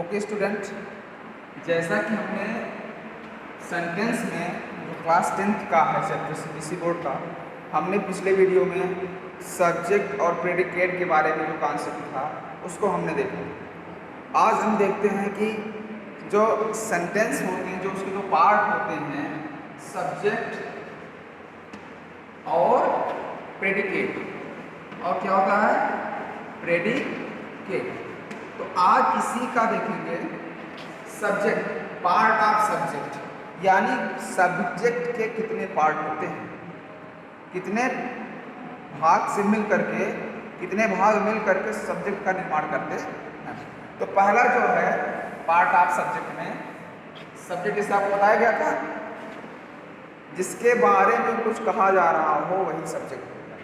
Okay student, जैसा कि हमने सेंटेंस में जो क्लास 10th का है चैप्टर सीबीएसई बोर्ड का, हमने पिछले वीडियो में सब्जेक्ट और प्रेडिकेट के बारे में जो कॉन्सेप्ट था उसको हमने देखा। आज हम देखते हैं कि जो सेंटेंस होते हैं, जो उसके जो पार्ट होते हैं, सब्जेक्ट और प्रेडिकेट, और क्या होता है प्रेडिकेट। तो आज इसी का देखेंगे सब्जेक्ट, पार्ट ऑफ सब्जेक्ट, यानी सब्जेक्ट के कितने पार्ट होते हैं, कितने भाग से मिल करके, कितने भाग मिल करके सब्जेक्ट का निर्माण करते हैं। तो पहला जो है पार्ट ऑफ सब्जेक्ट में, सब्जेक्ट जैसे आपको बताया गया था, जिसके बारे में कुछ कहा जा रहा हो वही सब्जेक्ट होता है।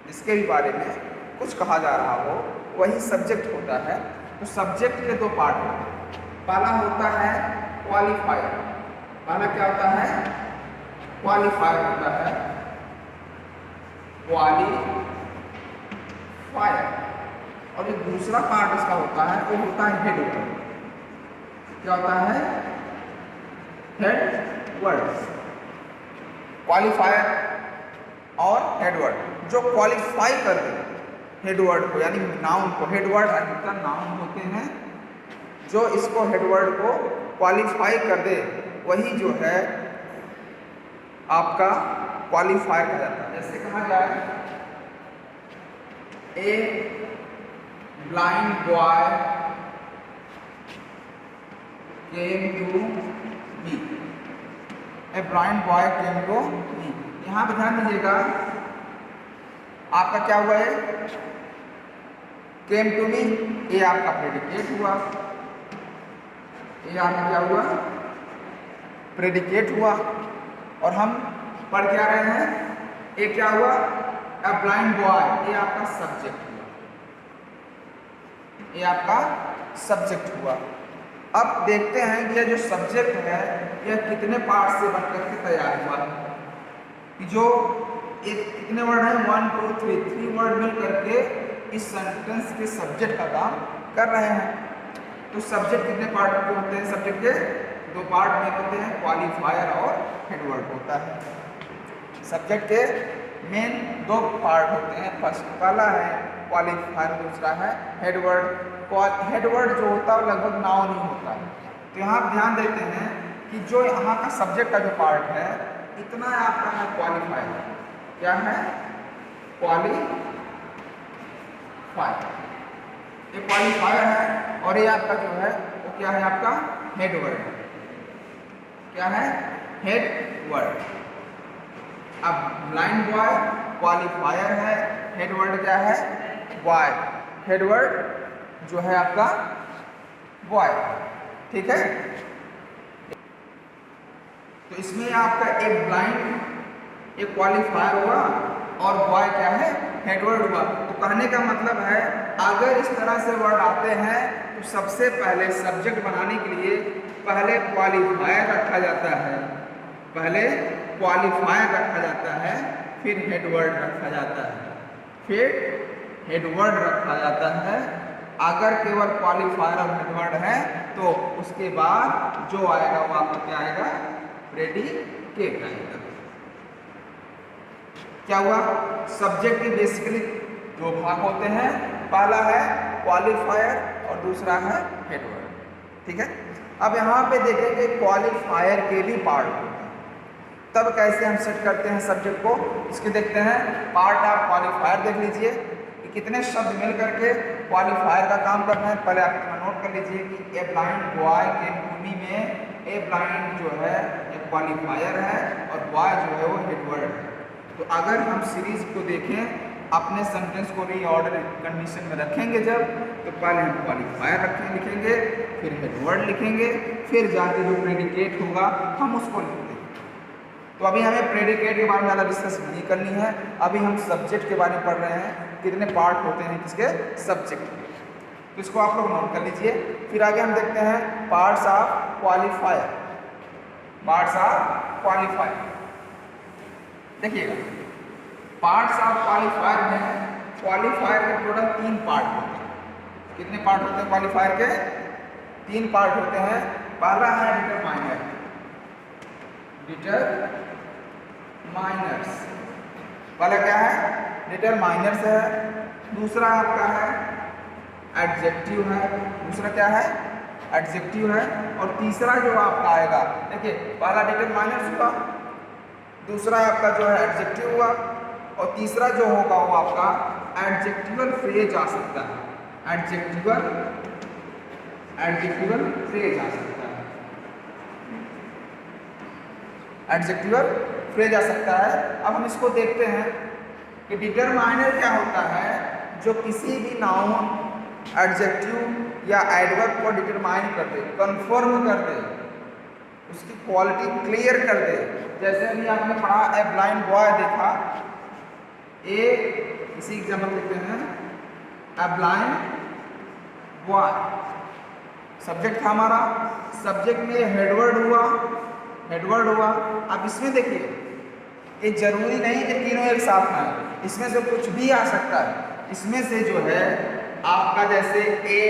जिसके भी बारे में कुछ कहा जा रहा हो वही सब्जेक्ट होता है। तो सब्जेक्ट के दो पार्ट होते हैं। पहला होता है क्वालिफायर। पहला क्या होता है? क्वालिफायर होता है, क्वालिफायर। और जो दूसरा पार्ट इसका होता है वो होता है हेड वर्ड। क्या होता है? Head word. क्वालिफायर और हेड वर्ड जो क्वालिफाई कर दे हेडवर्ड को, यानी नाउन को। हेडवर्ड अधिकतर नाउन होते हैं, जो इसको हेडवर्ड को क्वालिफाई कर दे वही जो है आपका क्वालिफायर कहा जाता है। जैसे कहा जाए a blind boy came to me. A blind boy came to me. यहाँ पे ध्यान दीजिएगा, आपका क्या हुआ है? केम टू मी, ये आपका प्रेडिकेट हुआ। ये आपका क्या हुआ? प्रेडिकेट हुआ। और हम पढ़ क्या रहे हैं? ये क्या हुआ? अ ब्लाइंड बॉय, ये आपका सब्जेक्ट हुआ। ये आपका सब्जेक्ट हुआ। अब देखते हैं कि यह जो सब्जेक्ट है यह कितने पार्ट से बनकर के तैयार हुआ है। कि जो एक कितने वर्ड हैं? 1 2 3 वर्ड मिल करके इस सेंटेंस के सब्जेक्ट का काम कर रहे हैं। तो सब्जेक्ट कितने पार्ट के होते हैं? सब्जेक्ट के दो पार्ट में होते हैं, क्वालिफायर और हेडवर्ड होता है। सब्जेक्ट के मेन दो पार्ट होते हैं, फर्स्ट पहला है क्वालिफायर, दूसरा है हेडवर्ड। हेडवर्ड जो होता है लगभग नाउन ही होता है। तो यहाँ ध्यान देते हैं कि जो यहाँ का सब्जेक्ट का जो पार्ट है इतना आपका है क्वालिफायर। क्या है? क्वालिफायर। ये क्वालिफायर है। और ये आपका जो है वो क्या है? आपका हेडवर्ड। क्या है? हेडवर्ड। अब ब्लाइंड बॉय क्वालिफायर है, हेडवर्ड क्या है? बॉय। हेडवर्ड जो है आपका बॉय। ठीक है। तो इसमें आपका एक ब्लाइंड, एक क्वालिफायर हुआ और बॉय क्या है? हेडवर्ड हुआ। तो कहने का मतलब है अगर इस तरह से वर्ड आते हैं तो सबसे पहले सब्जेक्ट बनाने के लिए पहले क्वालिफायर रखा जाता है, पहले क्वालिफायर रखा जाता है, फिर हेडवर्ड रखा जाता है, फिर हेडवर्ड रखा जाता है। अगर केवल क्वालिफायर और हेडवर्ड है तो उसके बाद जो आएगा वो आपको क्या आएगा? प्रेडिकेट आएगा। क्या हुआ? सब्जेक्ट के बेसिकली दो भाग होते हैं, पहला है क्वालिफायर और दूसरा है हेडवर्ड। ठीक है। अब यहाँ पे देखेंगे क्वालिफायर के भी पार्ट होते हैं। तब कैसे हम सेट करते हैं सब्जेक्ट को, इसके देखते हैं। पार्ट ऑफ क्वालिफायर देख लीजिए कि कितने शब्द मिल करके क्वालिफायर का काम करना है। पहले आप इतना नोट कर लीजिए कि ए ब्लाइंड बॉय के भूमि में ए ब्लाइंड जो है एक क्वालिफायर है और बॉय जो है वो हेडवर्ड है। तो अगर हम सीरीज को देखें, अपने सेंटेंस को रीऑर्डर कंडीशन में रखेंगे जब, तो पहले हम क्वालिफायर लिखेंगे, फिर हेडवर्ड लिखेंगे, फिर जाके जो प्रेडिकेट होगा हम उसको लिखेंगे। तो अभी हमें प्रेडिकेट के बारे में ज़्यादा डिस्कस नहीं करनी है, अभी हम सब्जेक्ट के बारे में पढ़ रहे हैं, कितने पार्ट होते हैं किसके? सब्जेक्ट के। तो इसको आप लोग नोट कर लीजिए। फिर आगे हम देखते हैं parts of qualifier. Parts of qualifier देखिएगा, पार्ट्स ऑफ क्वालिफायर में क्वालिफायर के टोटल 3 पार्ट होते हैं। कितने पार्ट होते हैं क्वालिफायर के? तीन पार्ट होते हैं। पहला है डिटरमाइनर, डिटरमाइनर्स, पहला क्या है डिटरमाइनर्स है, दूसरा आपका है एडजेक्टिव है, दूसरा क्या है एडजेक्टिव है, और तीसरा जो आपका आएगा, देखिए पहला डिटरमाइनर्स हुआ, दूसरा आपका जो है एडजेक्टिव हुआ, और तीसरा जो होगा वो आपका एडजेक्टिवल फ्रेज आ सकता है, एडजेक्टिवल फ्रेज आ सकता है, एडजेक्टिवल फ्रेज आ सकता है। अब हम इसको देखते हैं कि डिटरमाइनर क्या होता है, जो किसी भी नाउन, एडजेक्टिव या एडवर्ब को डिटरमाइन कर दे, कंफर्म कर दे, उसकी क्वालिटी क्लियर कर दे। जैसे अभी आपने पढ़ा ए ब्लाइंड बॉय देखा, इसी एग्जाम्पल देखते हैं, ए ब्लाइंड बॉय सब्जेक्ट था हमारा, सब्जेक्ट में हेडवर्ड हुआ। अब इसमें देखिए ये जरूरी नहीं कि तीनों एक साथ आए, इसमें से कुछ भी आ सकता है। इसमें से जो है आपका जैसे ए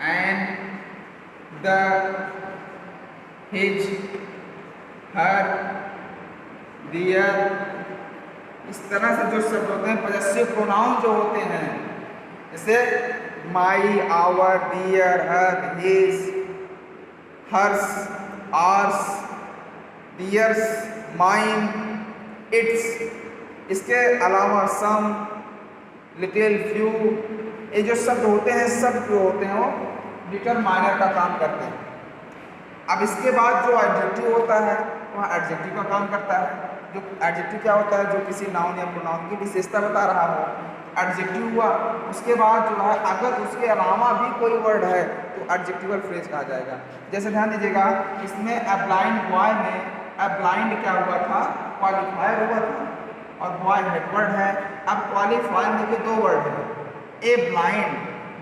एंड द, हिज, हर, दियर, इस तरह से जो शब्द होते हैं पॉजेसिव प्रोनाउन जो होते हैं, जैसे my, our, their, her, his, hers, ours, theirs, mine, its, इसके अलावा सम, लिटिल, फ्यू, ये जो शब्द होते हैं सब जो होते हैं वो डिटरमाइनर का काम करते हैं। अब इसके बाद जो एडजेक्टिव होता है वह एडजेक्टिव का काम करता है। जो एडजेक्टिव क्या होता है, जो किसी नाउन या प्रोनाउन की विशेषता बता रहा हो, एडजेक्टिव हुआ। उसके बाद जो है अगर उसके अलावा भी कोई वर्ड है तो एडजेक्टिवल फ्रेज कहा जाएगा। जैसे ध्यान दीजिएगा, इसमें ए ब्लाइंड बॉय में ए ब्लाइंड क्या हुआ था, क्वालिफायर हुआ था, और बॉय हेडवर्ड है। अब क्वालिफायर में के दो वर्ड है, ए ब्लाइंड,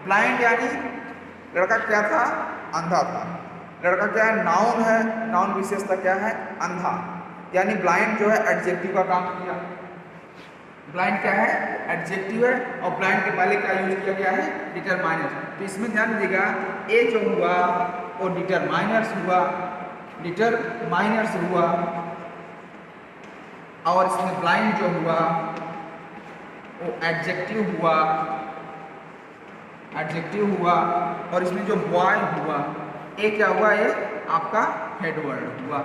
ब्लाइंड यानी लड़का क्या था, अंधा था। लड़का क्या है, नाउन है, नाउन विशेषता क्या है, अंधा, यानी ब्लाइंड जो है एडजेक्टिव का काम किया। ब्लाइंड क्या है, एडजेक्टिव है, और ब्लाइंड के पहले क्या यूज किया गया है, डिटरमाइनर। तो इसमें ध्यान दीजिएगा ए जो हुआ वो डिटरमाइनर्स हुआ, और इसमें ब्लाइंड जो हुआ वो एडजेक्टिव हुआ, और इसमें जो बॉय हुआ ए क्या हुआ, ये आपका हेडवर्ड हुआ।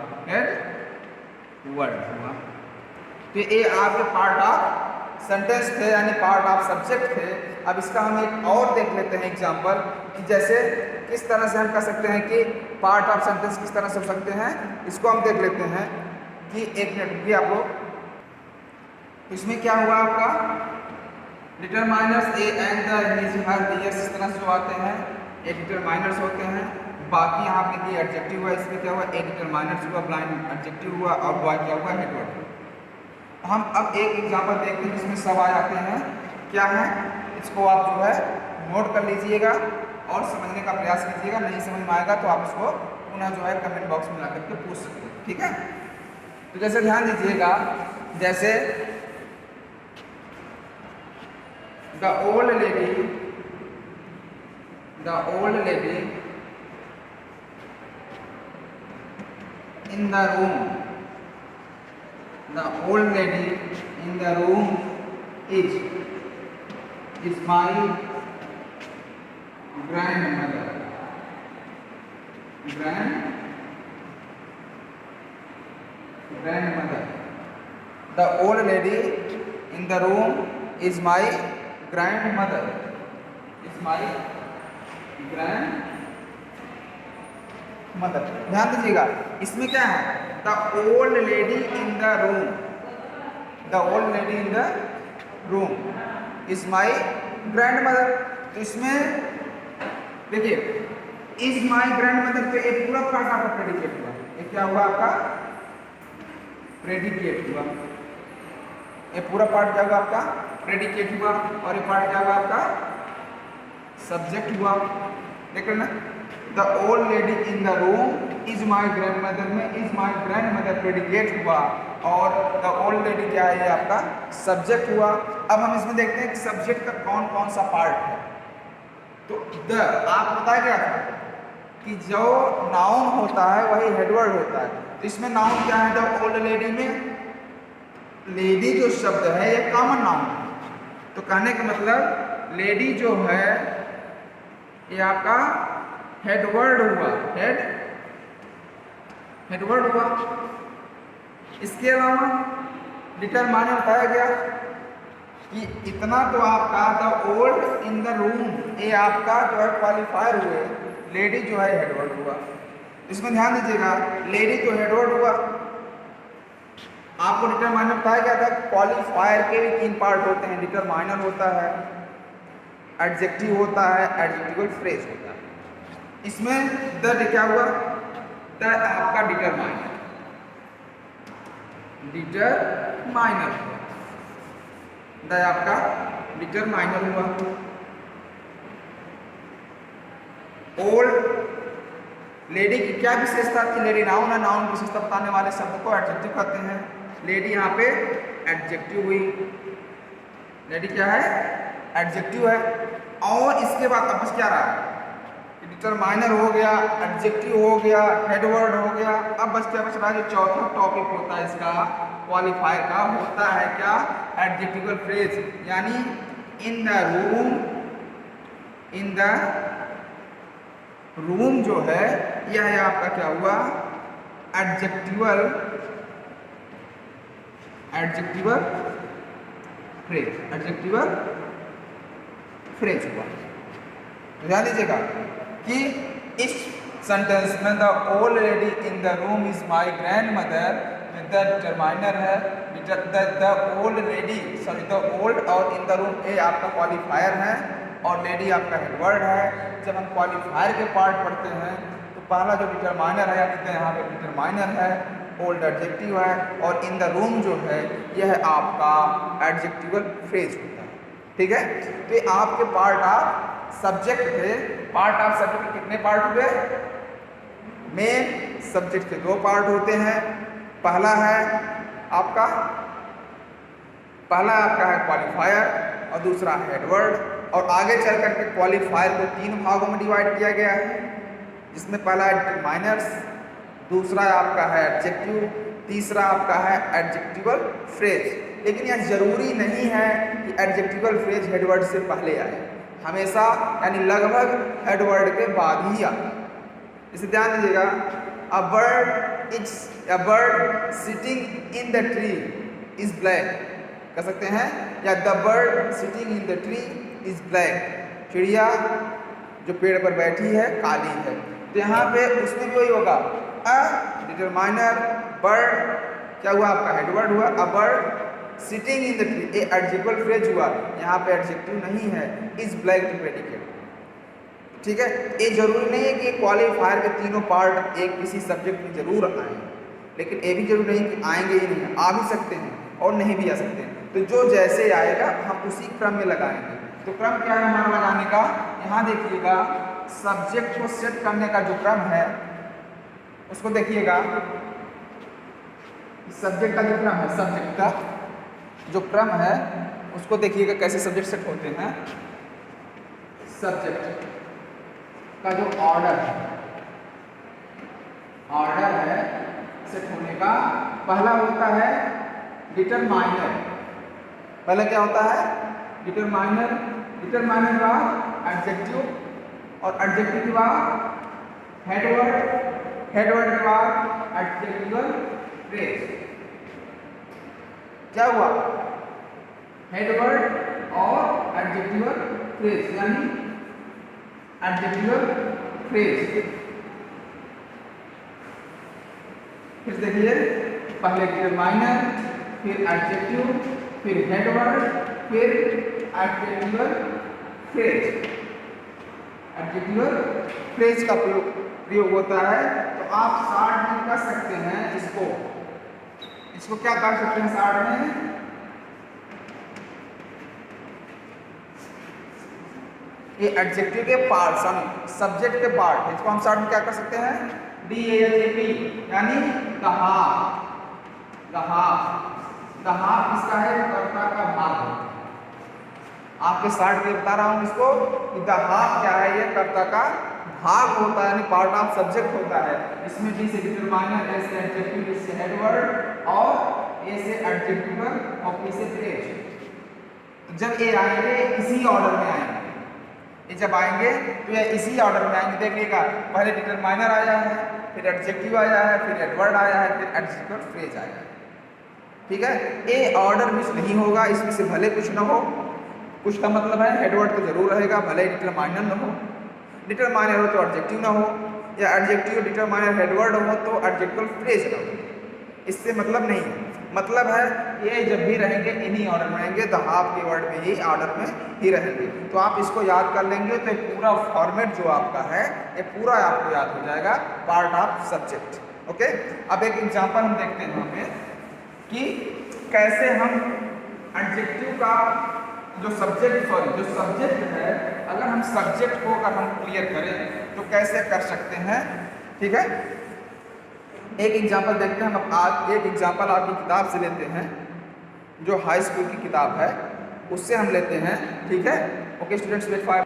तो ये आपके पार्ट ऑफ सेंटेंस थे, यानी पार्ट ऑफ सब्जेक्ट थे। अब इसका हम एक और देख लेते हैं एग्जांपल, कि जैसे किस तरह से हम कह सकते हैं कि पार्ट ऑफ सेंटेंस किस तरह से हो सकते हैं। इसको हम देख लेते हैं कि एक मिनट भी आप लोग, इसमें क्या हुआ आपका determiners A and the, his, her, theirs, इस तरह से जो आते हैं ये डिटरमाइनर्स होते हैं। बाकी यहाँ पे कि एडजेक्टिव हुआ, इसमें क्या हुआ, ए डिटरमाइनर्स हुआ, ब्लाइंड एडजेक्टिव हुआ, और बॉय क्या हुआ, हेडवर्ड। हम अब एक एग्जांपल देखते हैं जिसमें सब आ जाते हैं। क्या है, इसको आप जो है नोट कर लीजिएगा और समझने का प्रयास कीजिएगा। नहीं समझ में आएगा तो आप इसको पुनः जो है कमेंट बॉक्स में ला करके पूछ सकते हैं, ठीक है। तो जैसे ध्यान दीजिएगा, जैसे the old lady in the room, the old lady in the room is my grandmother. The old lady in the room is my grandmother. ध्यान दीजिएगा, इसमें क्या है, the old lady in the room is my grand mother. तो इसमें देखिए is my grand mother, तो एक पूरा पार्ट आपका प्रेडिकेट हुआ। ये क्या हुआ आपका, प्रेडिकेट हुआ। ये पूरा पार्ट क्या हुआ आपका, प्रेडिकेट हुआ, और ये पार्ट क्या हुआ आपका, सब्जेक्ट हुआ। देख रहे ना, the old lady in the room is my grandmother में is my grandmother predicate हुआ, और द ओल्ड लेडी क्या है, आपका सब्जेक्ट हुआ। अब हम इसमें देखते हैं कि सब्जेक्ट का कौन कौन सा पार्ट है। तो द आपको बताया गया था कि जो नाउन होता है वही हेडवर्ड होता है। तो इसमें नाउन क्या है, द ओल्ड लेडी में लेडी जो शब्द है ये कॉमन नाउन है। तो कहने का मतलब लेडी जो है ये आपका हेडवर्ड हुआ, हेडवर्ड हुआ। इसके अलावा डिटरमाइनर बताया गया कि इतना तो आपका the old in the room, ये आपका जो है क्वालिफायर हुए, लेडी जो है हेडवर्ड हुआ। इसमें ध्यान दीजिएगा, लेडी तो हेडवर्ड हुआ। आपको डिटरमाइनर बताया गया था, क्वालिफायर के भी 3 पार्ट होते हैं, डिटरमाइनर होता है, एडजेक्टिव होता है, एडजेक्टिवल फ्रेज होता है। इसमें द क्या हुआ, द आपका डिटरमाइनर हुआ, द आपका डिटरमाइनर हुआ। ओल्ड लेडी की क्या विशेषता थी, लेडी नाउन है, नाउन विशेषता बताने वाले शब्द को एडजेक्टिव कहते हैं। लेडी यहाँ पे एडजेक्टिव हुई, लेडी क्या है, एडजेक्टिव है। और इसके बाद अब बस क्या रहा, डिटरमाइनर हो गया, एडजेक्टिव हो गया, हेडवर्ड हो गया। अब बस क्या बच रहा है, जो चौथा टॉपिक होता है इसका क्वालिफायर का, होता है क्या, एडजेक्टिवल फ्रेज। यानी इन the room, in the room जो है यह है आपका क्या हुआ, एडजेक्टिवल फ्रेज, एडजेक्टिवल फ्रेज हुआ। ध्यान दीजिएगा कि इस सेंटेंस में the old lady in the room is my grandmother, the determiner है, the old lady, sorry the old और इन द रूम ए आपका क्वालिफायर है और लेडी आपका हेडवर्ड है। जब हम क्वालिफायर के पार्ट पढ़ते हैं तो पहला जो डिटरमाइनर है, यानी यहाँ पे डिटरमाइनर है, ओल्ड एडजेक्टिव है, और इन द रूम जो है यह आपका एडजेक्टिवल फ्रेज होता है। ठीक है, तो ये आपके पार्ट ऑफ सब्जेक्ट थे। पार्ट ऑफ सब्जेक्ट के कितने पार्ट हुए, मेन सब्जेक्ट के 2 पार्ट होते हैं। पहला आपका है क्वालिफायर और दूसरा है हेडवर्ड। और आगे चल करके क्वालिफायर को 3 भागों में डिवाइड किया गया है, जिसमें पहला है डिटरमाइनर्स, दूसरा आपका है एडजेक्टिव, तीसरा आपका है एडजेक्टिवल फ्रेज। लेकिन यह जरूरी नहीं है कि एडजेक्टिवल फ्रेज हेडवर्ड से पहले आए, हमेशा यानी लगभग हेडवर्ड के बाद ही आए। इसे ध्यान दीजिएगा, a bird sitting in the tree is black कह सकते हैं, या the bird sitting in the tree is black, चिड़िया जो पेड़ पर बैठी है काली है। तो यहाँ पे उसमें भी वही होगा, अ डिटरमाइनर, बर्ड क्या हुआ आपका हेडवर्ड हुआ, a bird sitting in the tree, ये एडजेक्टिवल फ्रेज हुआ, यहाँ पे एडजेक्टिव नहीं है, इज ब्लैक टू प्रेडिकेट। ठीक है, ये जरूरी नहीं है कि क्वालिफायर के 3 पार्ट एक किसी सब्जेक्ट में जरूर आए, लेकिन ये भी जरूरी नहीं कि आएंगे ही नहीं, आ भी सकते हैं और नहीं भी आ सकते हैं। तो जो जैसे आएगा हम उसी क्रम में लगाएंगे। तो क्रम क्या है हमारा लगाने का, यहाँ देखिएगा, सब्जेक्ट को सेट करने का जो क्रम है उसको देखिएगा, सब्जेक्ट का जो क्रम है, सब्जेक्ट का जो क्रम है उसको देखिएगा कैसे सब्जेक्ट सेट होते हैं। सब्जेक्ट का जो ऑर्डर है सेट होने का, पहला होता है डिटरमाइनर। पहला क्या होता है, डिटरमाइनर, डिटरमाइनर के बाद एडजेक्टिव और एडजेक्टिव के बाद हेडवर्ड, हेडवर्ड के बाद एडजेक्टिवल फ्रेज। क्या हुआ, हेडवर्ड और एडजेक्टिवल फ्रेज, यानी एडजेक्टिवल फ्रेज। फिर देखिए, पहले डिटरमाइनर, फिर एडजेक्टिव, फिर हेडवर्ड, फिर एडजेक्टिवल फ्रेज। एडजेक्टिवल फ्रेज का प्रयोग होता है। तो आप शॉर्ट में कर सकते हैं इसको क्या कर सकते हैं शॉर्ट में, ये एडजेक्टिव के पार्ट, सब्जेक्ट के पार्ट, इसको हम शॉर्ट में क्या कर सकते हैं, DALP, यानी द हाफ। द हाफ इसका है कर्ता का भाग, आपके स्टार्ट में बता रहा हूँ इसको कि द हाफ क्या है, ये कर्ता का भाग होता है, यानी पार्ट ऑफ सब्जेक्ट होता है। इसमें डी से डिटरमाइनर, ए से एडजेक्टिव, बी से हेडवर्ड और ए से एडजेक्टिवल और पी से फ्रेज। तो जब ये आएंगे इसी ऑर्डर में आएंगे, ये जब आएंगे तो ये इसी ऑर्डर में आएंगे। देखिएगा पहले डिटरमाइनर आया है, फिर एडजेक्टिव आया है, फिर एडवर्ड आया है, फिर एडजेक्टिव फ्रेज आया है। ठीक है, ये ऑर्डर मिस नहीं होगा, इसमें से भले कुछ ना हो, कुछ का मतलब है हेडवर्ड तो जरूर रहेगा, भले डिटरमाइनर ना हो, डिटरमाइनर हो तो एडजेक्टिव ना हो, या एडजेक्टिव डिटरमाइनर हेडवर्ड हो तो एडजेक्टिव फ्रेज ना हो। इससे मतलब नहीं है, मतलब है ये जब भी रहेंगे इन्हीं ऑर्डर में रहेंगे, द हाफ के वर्ड में ही ऑर्डर में ही रहेंगे। तो आप इसको याद कर लेंगे तो पूरा फॉर्मेट जो आपका है ये पूरा आपको याद हो जाएगा, पार्ट ऑफ सब्जेक्ट। ओके, अब एक एग्जांपल हम देखते हैं यहाँ पे कि कैसे हम एडजेक्टिव का जो सब्जेक्ट है, अगर हम सब्जेक्ट को अगर हम क्लियर करें तो कैसे कर सकते हैं। ठीक है, एक एग्जांपल देखते हैं हम। आज एक एग्जांपल आपकी किताब से लेते हैं, जो हाई स्कूल की किताब है उससे हम लेते हैं। ठीक है, ओके स्टूडेंट्स, वेट फॉर।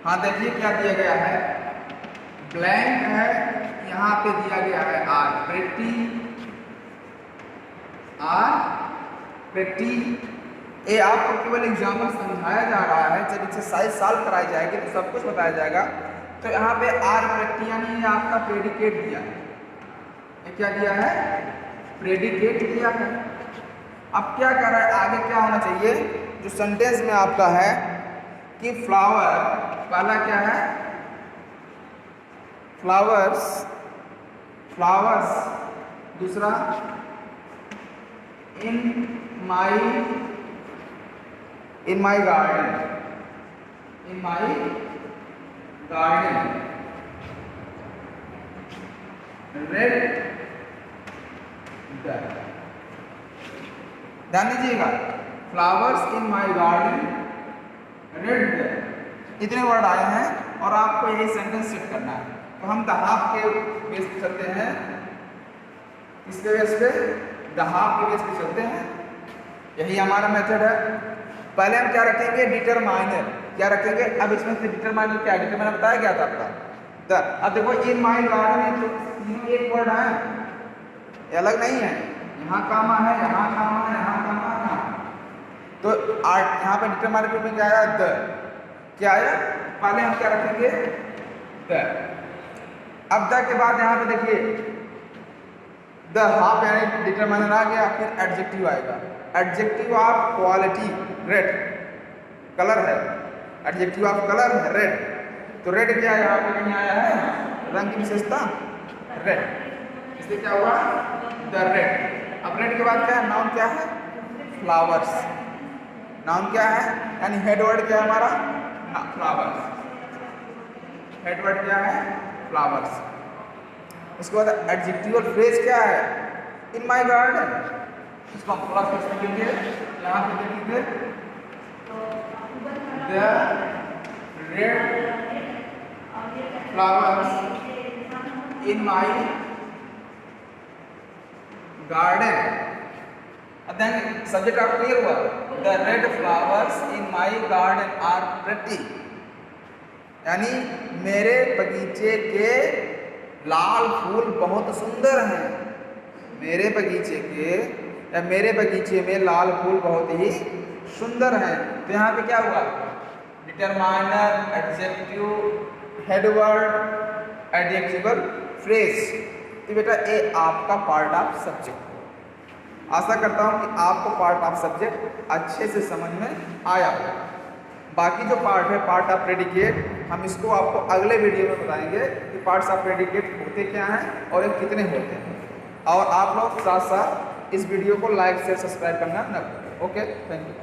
हाँ देखिए क्या दिया गया है, ब्लैंक है, यहाँ पे दिया गया है आर प्रेटी। ये आपको केवल एग्जाम्पल समझाया जा रहा है, जब एक्सरसाइज सॉल्व कराई जाएगी तो सब कुछ बताया जाएगा। तो यहाँ पे आर प्रेटी यानी ये आपका प्रेडिकेट दिया है, ये क्या दिया है, प्रेडिकेट दिया है। अब क्या कर रहा है, आगे क्या होना चाहिए, जो सेंटेंस में आपका है कि फ्लावर, पहला क्या है, फ्लावर्स, दूसरा इन माई गार्डन, रेड, ध्यान दीजिएगा, flowers in my garden, red, इतने वर्ड आए हैं और आपको यही सेंटेंस सेट करना है। तो हम द हाफ के बेस पे चलते हैं, इसके बेस पे द हाफ के बेस पे चलते हैं, यही हमारा मेथड है। पहले हम क्या रखेंगे, डिटरमाइनर, क्या रखेंगे। अब इसमें से डिटरमाइनर क्या है, डिटरमाइनर बताया क्या था आपका, द। अब देखो इन माई गार्डन तो तीनों एक वर्ड है, ये अलग नहीं है, यहाँ कामा है, यहाँ कामा है, यहाँ कामा है, यहाँ। तो यहाँ पे डिटरमाइनर के में क्या आया, द, क्या आया, पहले हम क्या रखेंगे, द। अब द के बाद यहाँ पे देखिए द हाफ यानी डिटरमाइनर आ गया, फिर एडजेक्टिव आएगा, adjective of quality, red, colour है, एडजेक्टिव ऑफ कलर है, रेड। तो रेड क्या है, यहाँ पे कहीं आया है, रंग की विशेषता रेड, इसलिए क्या हुआ, द रेड। अब रेड के बाद क्या है, नाउन क्या है, फ्लावर्स, नाउन क्या है, यानी हेडवर्ड क्या है हमारा, फ्लावर्स, हेडवर्ड क्या है, फ्लावर्स। उसके बाद एडजेक्टिव और फ्रेज क्या है, इन माई गार्डन, इसको हम थोड़ा सा समझेंगे। यहाँ पे देखिए the red flowers in my garden. अब देन सब्जेक्ट आपको क्लियर हुआ, the red flowers in my garden are pretty, यानी मेरे बगीचे के लाल फूल बहुत सुंदर हैं, मेरे बगीचे में लाल फूल बहुत ही सुंदर हैं। तो यहाँ पे क्या हुआ, determiner, adjective, headword, adjectival phrase. तो बेटा ये आपका पार्ट ऑफ सब्जेक्ट। आशा करता हूँ कि आपको पार्ट ऑफ सब्जेक्ट अच्छे से समझ में आया होगा। बाकी जो पार्ट है, पार्ट ऑफ प्रेडिकेट, हम इसको आपको अगले वीडियो में बताएंगे कि पार्ट्स ऑफ प्रेडिकेट होते क्या हैं और ये कितने होते हैं। और आप लोग साथ साथ इस वीडियो को लाइक शेयर सब्सक्राइब करना न भूलें। Okay, thank you.